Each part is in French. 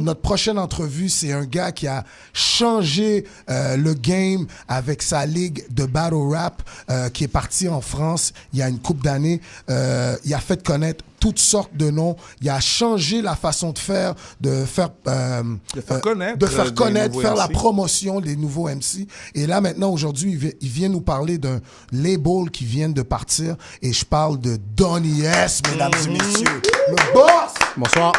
Notre prochaine entrevue, c'est un gars qui a changé le game avec sa ligue de battle rap qui est parti en France il y a une couple d'années. Il a fait connaître toutes sortes de noms. Il a changé la façon de faire connaître, faire la promotion des nouveaux MC. Et là, maintenant, aujourd'hui, il vient nous parler d'un label qui vient de partir. Et je parle de Donny S, mesdames et messieurs. Le boss! Bonsoir.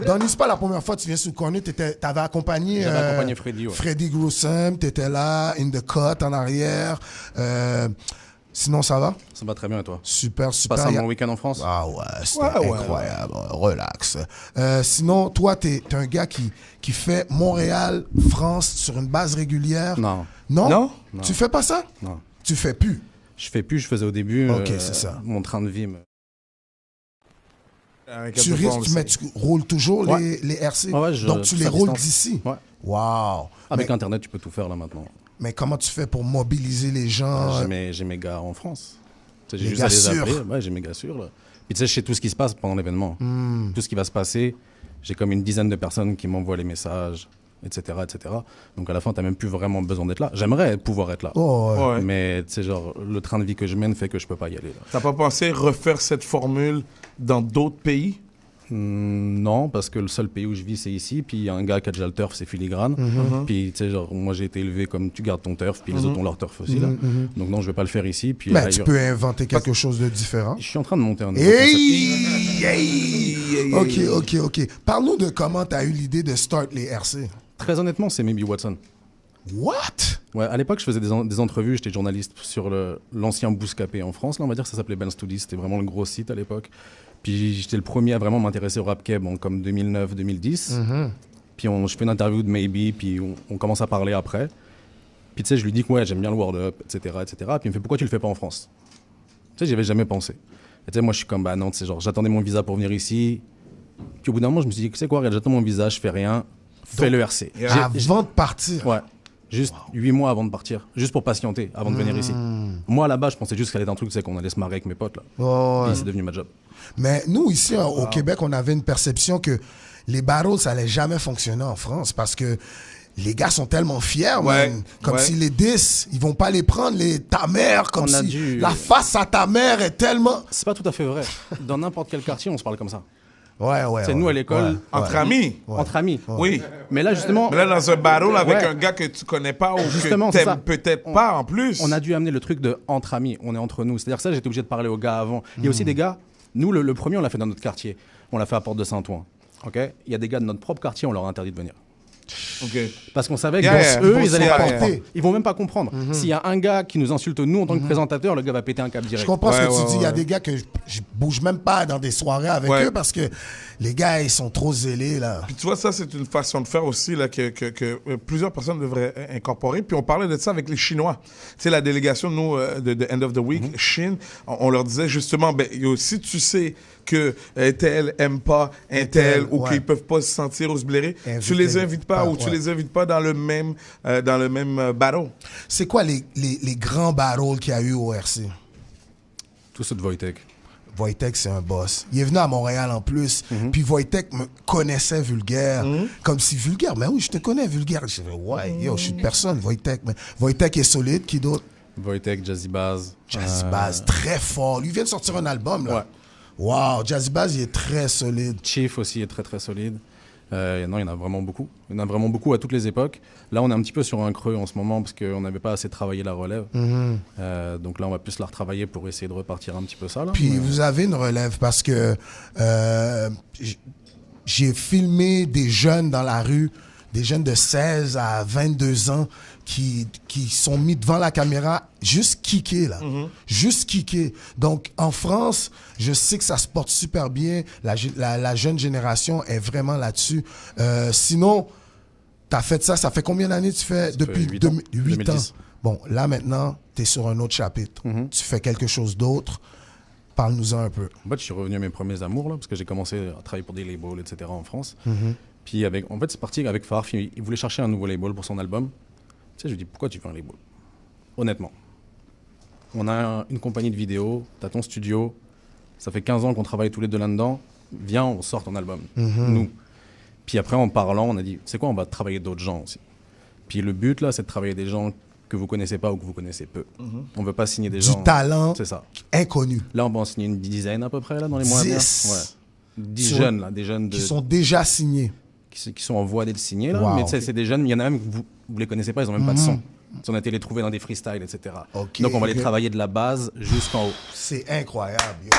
Donny, c'est pas la première fois que tu viens sur le corner. T'avais accompagné... J'avais accompagné Freddy, ouais. Freddy Gruesome, t'étais là, in the cut, en arrière. Sinon, ça va? Ça va très bien et toi? Super. Passe un bon week-end en France? Ah ouais, c'était incroyable. Relax. Sinon, toi, t'es un gars qui fait Montréal-France sur une base régulière? Non. Non? Tu fais pas ça? Non. Tu fais plus? Je fais plus, je faisais au début. Ok, c'est ça. Mon train de vie me... Tu risques, mais tu roules toujours les RC? Ouais, donc tu les roules d'ici? Ouais. Wow. Avec Internet, tu peux tout faire là maintenant. Mais comment tu fais pour mobiliser les gens? J'ai mes gars en France. J'ai Les juste gars à les sûrs. appeler. Ouais, j'ai mes gars sûrs. Là. Puis tu sais, je sais tout ce qui se passe pendant l'événement. Tout ce qui va se passer. J'ai comme une dizaine de personnes qui m'envoient les messages, etc., etc. Donc à la fin, tu n'as même plus vraiment besoin d'être là. J'aimerais pouvoir être là. Oh, ouais. Mais tu sais, genre, le train de vie que je mène fait que je peux pas y aller. T'as pas pensé refaire cette formule dans d'autres pays? Non, parce que le seul pays où je vis, c'est ici. Puis il y a un gars qui a déjà le turf, c'est Filigrane. Puis tu sais, genre, moi j'ai été élevé comme tu gardes ton turf, puis les autres ont leur turf aussi. Là. Donc non, je vais pas le faire ici. Puis mais tu peux inventer quelque chose de différent. Je suis en train de monter un nouveau concept. Ok. Parle-nous de comment tu as eu l'idée de start les RC. Très honnêtement, c'est Maybe Watson. What? Ouais, à l'époque, je faisais des entrevues, j'étais journaliste sur l'ancien Bouscapé en France. Là, on va dire que ça s'appelait Ben Studies, c'était vraiment le gros site à l'époque. Puis j'étais le premier à vraiment m'intéresser au rap keb en comme 2009-2010. Puis je fais une interview de Maybe, puis on commence à parler après. Puis tu sais, je lui dis que ouais, j'aime bien le Word Up, etc., etc. Puis il me fait pourquoi tu le fais pas en France? Tu sais, j'y avais jamais pensé. Et tu sais, moi je suis comme bah non, tu sais, genre j'attendais mon visa pour venir ici. Puis au bout d'un moment, je me suis dit, tu sais quoi, regarde, j'attends mon visa, je fais rien, fais le RC. Avant de partir? Ouais. Juste 8 mois avant de partir, juste pour patienter avant de venir ici. Moi, là-bas, je pensais juste que ça allait être un truc, c'est qu'on allait se marrer avec mes potes. Là. Ouais. Et c'est devenu ma job. Mais nous, ici, au Québec, on avait une perception que les battles, ça allait jamais fonctionner en France parce que les gars sont tellement fiers, man. Comme si les 10, ils vont pas les prendre, ta mère, comme si la face à ta mère est tellement... C'est pas tout à fait vrai. Dans n'importe quel quartier, on se parle comme ça. Ouais. C'est nous à l'école. Entre amis. Entre amis. Oui. Mais là, justement. Mais là, dans un battle avec un gars que tu connais pas ou justement, que t'aimes peut-être pas en plus. On a dû amener le truc de entre amis. On est entre nous. C'est-à-dire ça, j'étais obligé de parler aux gars avant. Il y a aussi des gars. Nous, le premier, on l'a fait dans notre quartier. On l'a fait à Porte de Saint-Ouen. Ok. Il y a des gars de notre propre quartier, on leur a interdit de venir. Okay. Parce qu'on savait que eux, ils allaient pas comprendre. Ils vont même pas comprendre. Mm-hmm. S'il y a un gars qui nous insulte nous en tant que présentateur, le gars va péter un câble direct. Je comprends ce que tu dis. Il y a des gars que je bouge même pas dans des soirées avec eux parce que les gars, ils sont trop zélés, là. Puis tu vois, ça, c'est une façon de faire aussi là, que plusieurs personnes devraient incorporer. Puis on parlait de ça avec les Chinois. Tu sais, la délégation, nous, de End of the Week, Chine, on leur disait justement, ben, si tu sais que tel aime pas un tel ou qu'ils peuvent pas se sentir ou se blairer, tu les invites pas ou tu les invites pas dans le même battle. C'est quoi les grands battles qu'il y a eu au RC? Tout ça de Wojtek. Wojtek, c'est un boss. Il est venu à Montréal en plus. Puis Wojtek me connaissait Vulgaire. Comme si Vulgaire, mais oui, je te connais Vulgaire. Je disais, ouais, yo, je suis de personne, Wojtek. Mais Wojtek est solide, qui d'autre? Wojtek, Jazzy Baz. Jazzy Baz, très fort. Lui vient de sortir un album, là. Ouais. Wow, Jazzy Baz, il est très solide. Chief aussi est très très solide. Non, il y en a vraiment beaucoup. Il y en a vraiment beaucoup à toutes les époques. Là, on est un petit peu sur un creux en ce moment parce qu'on n'avait pas assez travaillé la relève. Donc là, on va plus la retravailler pour essayer de repartir un petit peu ça. Là. Puis vous avez une relève parce que j'ai filmé des jeunes dans la rue, des jeunes de 16 à 22 ans qui sont mis devant la caméra juste kicker, là. Juste kicker. Donc, en France, je sais que ça se porte super bien. La jeune génération est vraiment là-dessus. Sinon, t'as fait ça fait combien d'années tu fais? Depuis 8 ans. Bon, là, maintenant, t'es sur un autre chapitre. Tu fais quelque chose d'autre. Parle-nous-en un peu. En fait, je suis revenu à mes premiers amours, là, parce que j'ai commencé à travailler pour des labels, etc. en France. Puis, en fait, c'est parti avec Farf. Il voulait chercher un nouveau label pour son album. Tu sais, je lui dis, pourquoi tu veux un label? Honnêtement. On a une compagnie de vidéo, t'as ton studio, ça fait 15 ans qu'on travaille tous les deux là-dedans. Viens, on sort ton album. Nous. Puis après, en parlant, on a dit, c'est quoi, on va travailler d'autres gens aussi. Puis le but, là, c'est de travailler des gens que vous connaissez pas ou que vous connaissez peu. On veut pas signer des gens... Du talent C'est ça. inconnu. Là, on va en signer une dizaine à peu près, là, dans les mois à venir. 10. Ouais. 10 jeunes, là, des jeunes Qui sont déjà signés. qui sont en voie d'être signés, là. Wow. Mais tu sais, c'est des jeunes, il y en a même que vous les connaissez pas, ils ont même pas de son. On a été les trouver dans des freestyles, etc. Ok, Donc on va les ok. travailler de la base jusqu'en haut. C'est incroyable, yo.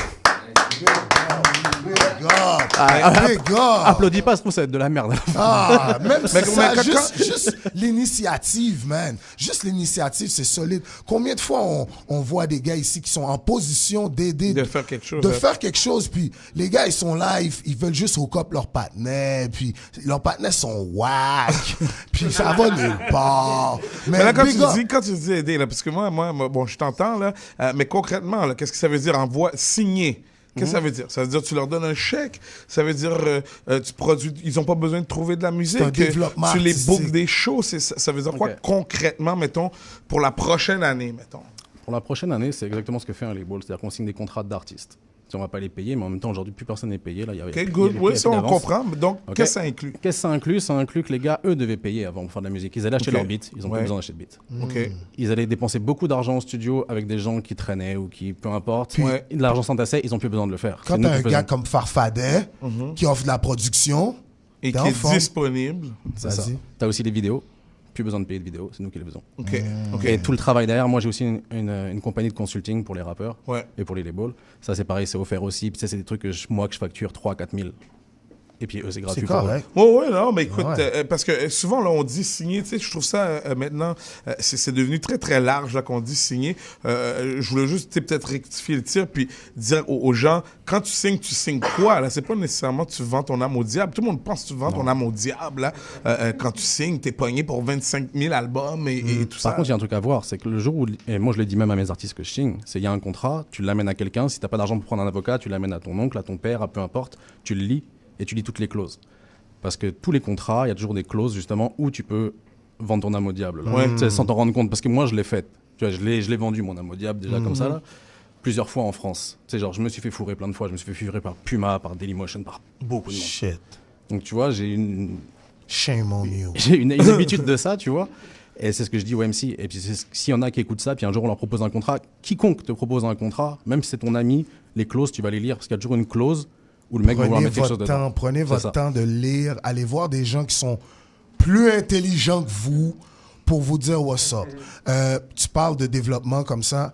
Big up. Big up. Applaudis pas, je trouve que ça va être de la merde. Ah, même si ça, quand- juste l'initiative, man. Juste l'initiative, c'est solide. Combien de fois on voit des gars ici qui sont en position d'aider, De faire quelque chose, de ouais. faire quelque chose, puis les gars, ils sont là, ils veulent juste hook up leurs partenaires, puis leurs partenaires sont whack, puis ça va nulle part. Mais là, quand big tu up. dis aider, là, parce que moi, bon, je t'entends, là, mais concrètement, là, qu'est-ce que ça veut dire signer? Qu'est-ce que ça veut dire? Ça veut dire que tu leur donnes un chèque? Ça veut dire tu produis, ils n'ont pas besoin de trouver de la musique? un développement tu les artistique. bookes des shows? Ça veut dire quoi Ok. concrètement, mettons, pour la prochaine année, mettons? Pour la prochaine année, c'est exactement ce que fait un label, c'est-à-dire qu'on signe des contrats d'artistes. Si on va pas les payer, mais en même temps, aujourd'hui, plus personne n'est payé. Là, il y a, OK, il y a- good. il y a Oui, plus ça, on d'avance. comprend. Donc, Ok. qu'est-ce que ça inclut? Qu'est-ce que ça inclut? Ça inclut que les gars, eux, devaient payer avant de faire de la musique. Ils allaient acheter Ok. leur beat, ils ont Ouais. pas besoin d'acheter de beat. OK. Ils allaient dépenser beaucoup d'argent au studio avec des gens qui traînaient ou qui, peu importe. Ouais. De l'argent s'entassait, ils ont plus besoin de le faire. Quand C'est nous t'as qui un faisons. gars comme Farfadet qui offre de la production, Et t'es qui en est forme. disponible. C'est ça. Vas-y. T'as aussi les vidéos. Plus besoin de payer de vidéos, c'est nous qui les faisons. OK. OK. Et tout le travail derrière, moi j'ai aussi une compagnie de consulting pour les rappeurs Ouais. et pour les labels. Ça c'est pareil, c'est offert aussi. Puis ça c'est des trucs que moi que je facture 3-4 000. Et puis eux c'est gratuit c'est pour eux. correct. Oui, non, mais écoute, Ouais. parce que souvent, là, on dit signer, tu sais, je trouve ça, maintenant, c'est devenu très, très large, là, qu'on dit signer. Je voulais juste, tu sais, peut-être rectifier le tir, puis dire aux gens, quand tu signes quoi, là? C'est pas nécessairement que tu vends ton âme au diable. Tout le monde pense que tu vends ton âme au diable, là. Quand tu signes, t'es pogné pour 25 000 albums et tout ça. Par contre, il y a un truc à voir, c'est que le jour où, et moi je le dis même à mes artistes que je signe, c'est il y a un contrat, tu l'amènes à quelqu'un, si t'as pas d'argent pour prendre un avocat, tu l'amènes à ton oncle, à ton père, à peu importe, tu le lis et tu lis toutes les clauses. Parce que tous les contrats, il y a toujours des clauses justement où tu peux vendre ton âme au diable. Là. Ouais. Tu sais, sans t'en rendre compte, parce que moi je l'ai fait. Tu vois, je l'ai vendu mon âme au diable déjà comme ça là, plusieurs fois en France. Tu sais, genre je me suis fait fourrer plein de fois, je me suis fait fourrer par Puma, par Dailymotion, par beaucoup de monde. Shit. Donc tu vois, j'ai une Shame on you. une habitude de ça, tu vois. Et c'est ce que je dis au MC. Et puis s'il y en a qui écoutent ça, puis un jour on leur propose un contrat, quiconque te propose un contrat, même si c'est ton ami, les clauses tu vas les lire parce qu'il y a toujours une clause où le mec va vouloir Prenez mettre quelque chose votre dedans. temps, prenez C'est votre ça. temps de lire, allez voir des gens qui sont plus intelligents que vous pour vous dire what's up. Tu parles de développement comme ça.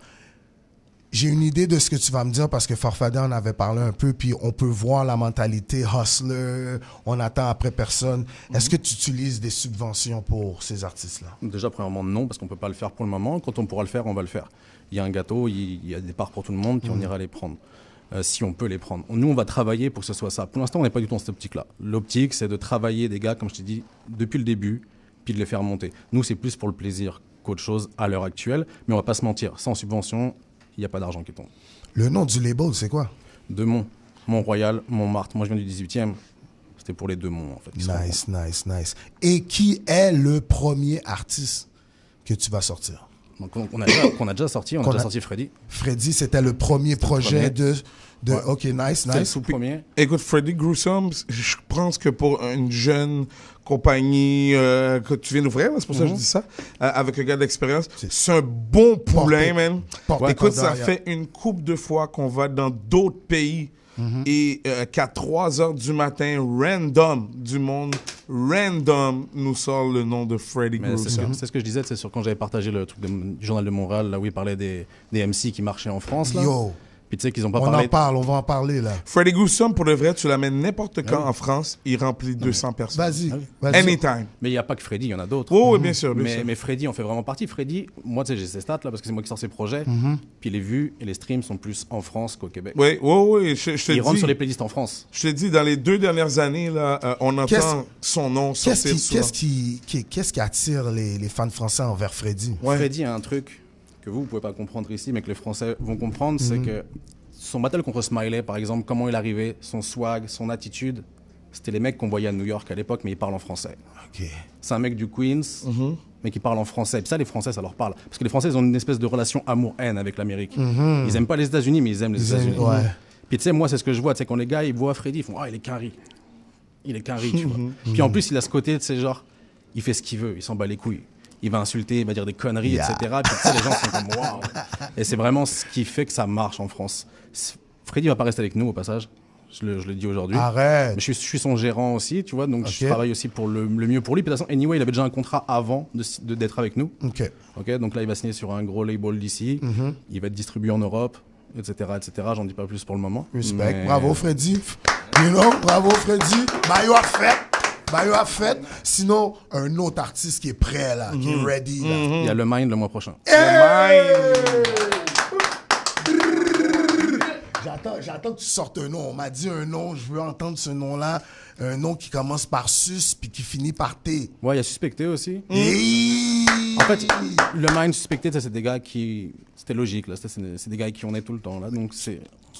J'ai une idée de ce que tu vas me dire parce que Farfadet en avait parlé un peu, puis on peut voir la mentalité hustler, on attend après personne. Est-ce que tu utilises des subventions pour ces artistes-là? Déjà, premièrement, non, parce qu'on peut pas le faire pour le moment. Quand on pourra le faire, on va le faire. Il y a un gâteau, il y a des parts pour tout le monde, puis on ira les prendre. Si on peut les prendre. Nous, on va travailler pour que ce soit ça. Pour l'instant, on n'est pas du tout dans cette optique-là. L'optique, c'est de travailler des gars, comme je t'ai dit, depuis le début, puis de les faire monter. Nous, c'est plus pour le plaisir qu'autre chose à l'heure actuelle, mais on va pas se mentir. Sans subvention, il n'y a pas d'argent qui tombe. Le nom du label, c'est quoi? Deux monts. Mont-Royal, Montmartre. Moi, je viens du 18e. C'était pour les deux monts, en fait. qui sont Nice. Et qui est le premier artiste que tu vas sortir? Donc, qu'on a déjà sorti. On a Qu'on déjà a- sorti Freddy. Freddy, c'était le premier projet premier. de Ouais. OK, nice. C'était le tout premier. Écoute, Freddy Gruesome, je pense que pour une jeune compagnie que tu viens d'ouvrir, là, c'est pour ça que je dis ça, avec un gars d'expérience, c'est un bon poulain, Porté- man. porté Écoute, ça derrière. fait une couple de fois qu'on va dans d'autres pays et qu'à 3 heures du matin, random du monde, random nous sort le nom de Freddy Mais Gruesome. c'est ce que je disais, c'est sur quand j'avais partagé le truc du Journal de Montréal, là où il parlait des MC qui marchaient en France. Là. Yo, Puis tu sais qu'ils ont pas on parlé. en parle, on va en parler là. Freddy Gruesome, pour de vrai, tu l'amènes n'importe quand en France, il remplit 200 personnes. Vas-y. Ah oui. Vas-y. Anytime. Mais il n'y a pas que Freddy, il y en a d'autres. Oh, oui, bien sûr, bien mais, sûr. mais Freddy en fait vraiment partie. Freddy, moi tu sais, j'ai ses stats là parce que c'est moi qui sors ses projets. Puis les vues et les streams sont plus en France qu'au Québec. Oui, je te Il rentre dis. sur les playlists en France. Je te dis, dans les 2 dernières années, là, on entend Qu'est-ce- son nom sortir souvent. Qu'est-ce qui attire les fans français envers Freddy? Ouais. Freddy a un truc que vous pouvez pas comprendre ici, mais que les Français vont comprendre, c'est que son battle contre Smiley, par exemple, comment il arrivait, son swag, son attitude, c'était les mecs qu'on voyait à New York à l'époque, mais ils parlent en français. OK. C'est un mec du Queens, mais qui parle en français. Puis ça, les Français, ça leur parle. Parce que les Français, ils ont une espèce de relation amour-haine avec l'Amérique. Ils aiment pas les États-Unis, mais ils aiment les Ils aiment- États-Unis. ouais. Puis tu sais, moi, c'est ce que je vois. Tu sais, quand les gars, ils voient Freddy, ils font « Ah, il est carré ». il est qu'un riz, tu vois. Puis en plus, il a ce côté, tu sais, genre, il fait ce qu'il veut, il s'en bat les couilles. Il va insulter, il va dire des conneries, etc. Puis tu sais, les gens sont comme waouh. Et c'est vraiment ce qui fait que ça marche en France. Freddy va pas rester avec nous au passage. Je le dis aujourd'hui. Arrête. Je suis son gérant aussi, tu vois, donc Ok. je travaille aussi pour le mieux pour lui. Puis de toute façon, anyway, il avait déjà un contrat avant d'être avec nous. OK. Ok, donc là, il va signer sur un gros label d'ici. Il va être distribué en Europe, etc., etc. J'en dis pas plus pour le moment. Respect. Mais- Bravo, Freddy. You know, bravo, Freddy. Mayo a fait. Mayo a fait. Sinon, un autre artiste qui est prêt, là, qui est ready, là. Il y a le Mind le mois prochain. J'attends que tu sortes un nom. On m'a dit un nom, je veux entendre ce nom-là. Un nom qui commence par sus puis qui finit par T. Ouais, il y a Suspecté aussi. Hey! En fait, le Mind Suspecté, ça, c'est des gars qui... C'était logique, là. C'est des gars qui on est tout le temps, là. Donc, c'est...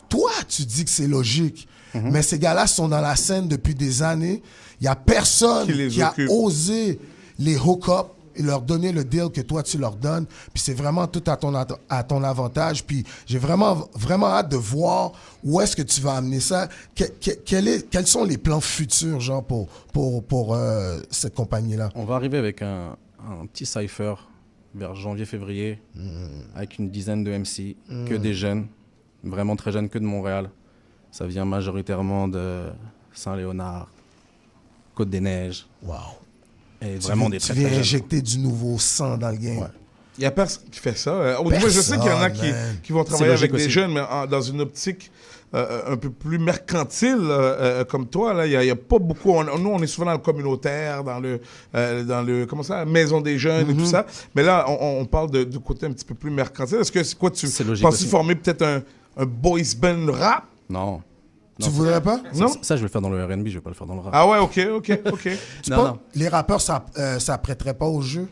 Toi, tu dis que c'est logique. Mais ces gars-là sont dans la scène depuis des années. Il n'y a personne Qui les qui a occupe. osé les hook up et leur donner le deal que toi, tu leur donnes. Puis c'est vraiment tout à ton avantage. Puis j'ai vraiment, vraiment hâte de voir où est-ce que tu vas amener ça. Quels sont les plans futurs, genre, pour cette compagnie-là? On va arriver avec un petit cypher vers janvier-février avec une dizaine de MC, que des jeunes, vraiment très jeunes, que de Montréal. Ça vient majoritairement de Saint-Léonard, Côte-des-Neiges, Wow. et vraiment des Tu très viens très jeunes. injecter du nouveau sang dans le game. Ouais. Il n'y a personne qui fait ça. Moi, je sais qu'il y en a Personne, man. qui vont travailler logique avec des aussi. jeunes, mais dans une optique un peu plus mercantile comme toi. Là, il y a pas beaucoup. Nous, on est souvent dans le communautaire, dans le comment ça, maison des jeunes et tout ça. Mais là, on parle de côté un petit peu plus mercantile. Est-ce que c'est quoi tu C'est logique penses aussi. former peut-être un boys band rap? Non. Tu voudrais pas? Non? Ça, je vais le faire dans le R&B, je vais pas le faire dans le rap. Ah ouais, ok. Tu Non, penses non. les rappeurs s'apprêteraient pas au jeu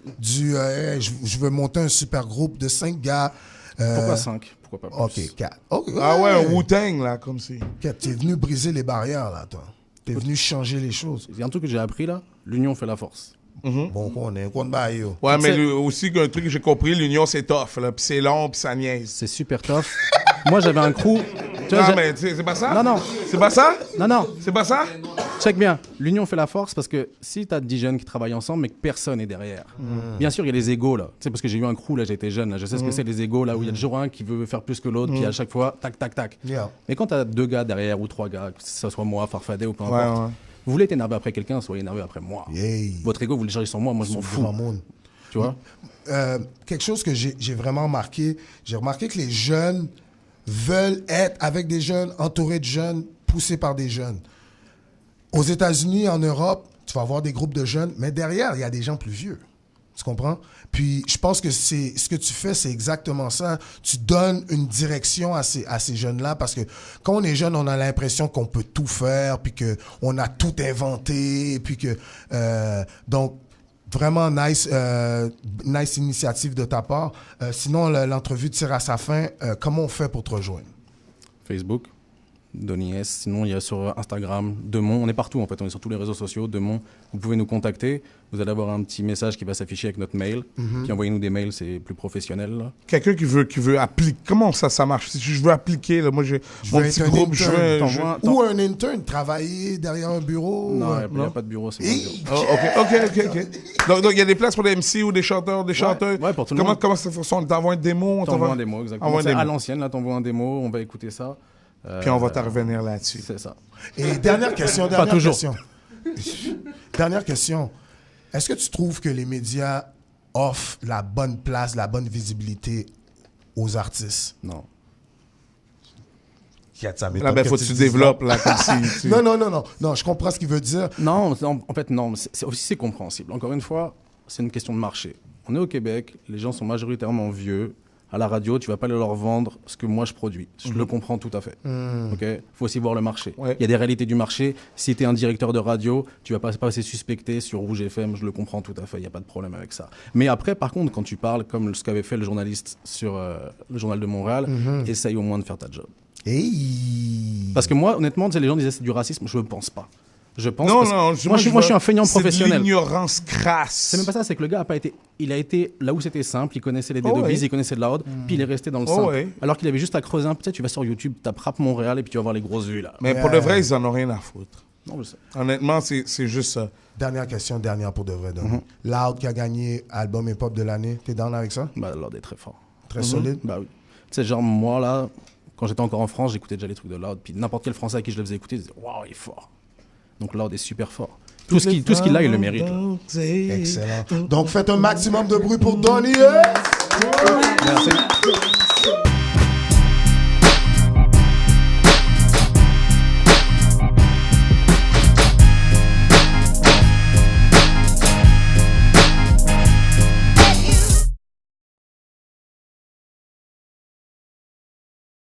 hey, je veux monter un super groupe de 5 gars. Pourquoi 5? Pourquoi pas plus? OK, 4. OK, Ah ouais, un Wu-Tang, là, comme si. T'es venu briser les barrières, là, toi. T'es venu changer les choses. Il y a un truc que j'ai appris là, l'union fait la force. Bon, on est contre Bayo. Ouais, mais C'est- aussi, un truc que j'ai compris, l'union, c'est tough, là. Puis c'est long, puis ça niaise. C'est super tough. Moi, j'avais un crew. Tu vois, Non, j'ai- mais c'est pas ça? Non, non. C'est pas ça? Non, C'est pas ça? check bien. L'union fait la force parce que si tu as 10 jeunes qui travaillent ensemble, mais que personne n'est derrière. Bien sûr, il y a les égos là. Tu sais, parce que j'ai eu un crew là, j'étais jeune là. Je sais ce que c'est les égos là, où il y a toujours un qui veut faire plus que l'autre, puis à chaque fois, tac, tac, tac. Yeah. Mais quand tu as 2 gars derrière ou 3 gars, que ce soit moi, Farfadé ou peu Ouais, importe, ouais. vous voulez être énervé après quelqu'un, soyez énervé après moi. Hey. Votre ego, vous le chargez sur moi, moi je m'en fous. Grand monde. Tu vois? Quelque chose que j'ai vraiment remarqué, j'ai remarqué que les jeunes veulent être avec des jeunes, entourés de jeunes, poussés par des jeunes. Aux États-Unis, en Europe, tu vas avoir des groupes de jeunes, mais derrière, il y a des gens plus vieux. Tu comprends? Puis je pense que c'est ce que tu fais, c'est exactement ça. Tu donnes une direction à ces jeunes-là parce que quand on est jeune, on a l'impression qu'on peut tout faire, puis qu'on a tout inventé, puis que donc vraiment nice initiative de ta part. Sinon, l'entrevue tire à sa fin. Comment on fait pour te rejoindre? Facebook, Donny S. Sinon, il y a sur Instagram, Demont. On est partout en fait, on est sur tous les réseaux sociaux. Demont, vous pouvez nous contacter. Vous allez avoir un petit message qui va s'afficher avec notre mail. Puis envoyez-nous des mails, c'est plus professionnel. Là. Quelqu'un qui veut appliquer. Comment ça marche? Si je veux appliquer, là, moi, j'ai Je mon veux petit être un groupe, je intern. veux. T'envoies- Ou un intern, travailler derrière un bureau. Non, il n'y a non. pas de bureau, c'est pas un bureau. Oh, ok. Donc, il y a des places pour des MC ou des chanteurs, des chanteurs. ouais, pour tout le monde. Comment ça fonctionne? On t'envoie un démo? T'envoies un démo, exactement. Envoie un C'est à démo. l'ancienne, là, t'envoies un démo, on va écouter ça. Puis on va t'en revenir là-dessus. C'est ça. Et dernière question, toujours. Dernière question. Est-ce que tu trouves que les médias offrent la bonne place, la bonne visibilité aux artistes? Non. Là, ben, faut que tu développes, là, comme si. Non, je comprends ce qu'il veut dire. Non, en fait, non. C'est compréhensible. Encore une fois, c'est une question de marché. On est au Québec, les gens sont majoritairement vieux. À la radio, tu vas pas leur vendre ce que moi je produis. Je le comprends tout à fait. Ok. Faut aussi voir le marché. Ouais. Il y a des réalités du marché. Si tu es un directeur de radio, tu vas pas passer suspecté sur Rouge FM. Je le comprends tout à fait. Il y a pas de problème avec ça. Mais après, par contre, quand tu parles comme ce qu'avait fait le journaliste sur le journal de Montréal, essaye au moins de faire ta job. Hey. Parce que moi, honnêtement, tu sais, les gens disaient c'est du racisme. Je ne pense pas. Je pense Non, parce- non, moi, je suis un feignant C'est de professionnel. l'ignorance crasse. C'est même pas ça, c'est que le gars a pas été. Il a été là où c'était simple, il connaissait les Oh D2 ouais. il connaissait de la Horde, puis il est resté dans le Oh simple. ouais. Alors qu'il avait juste à creuser un peu. Tu vas sur YouTube, tapes Rap Montréal et puis tu vas voir les grosses vues là. Mais pour de vrai, ils en ont rien à foutre. Non, je sais. Honnêtement, c'est juste ça. Dernière question, dernière pour de vrai, Donny. Loud qui a gagné album hip-hop de l'année, t'es down avec ça? Bah, Loud est très fort. Très solide? Bah oui. Tu sais, genre, moi, là, quand j'étais encore en France, j'écoutais déjà les trucs de Loud. Puis n'importe quel Français à qui je le faisais écouter, il disait, waouh, il est fort. Donc Loud est super fort. Tout ce qu'il a, il le mérite. Là. Excellent. Donc faites un maximum de bruit pour Donny. Merci.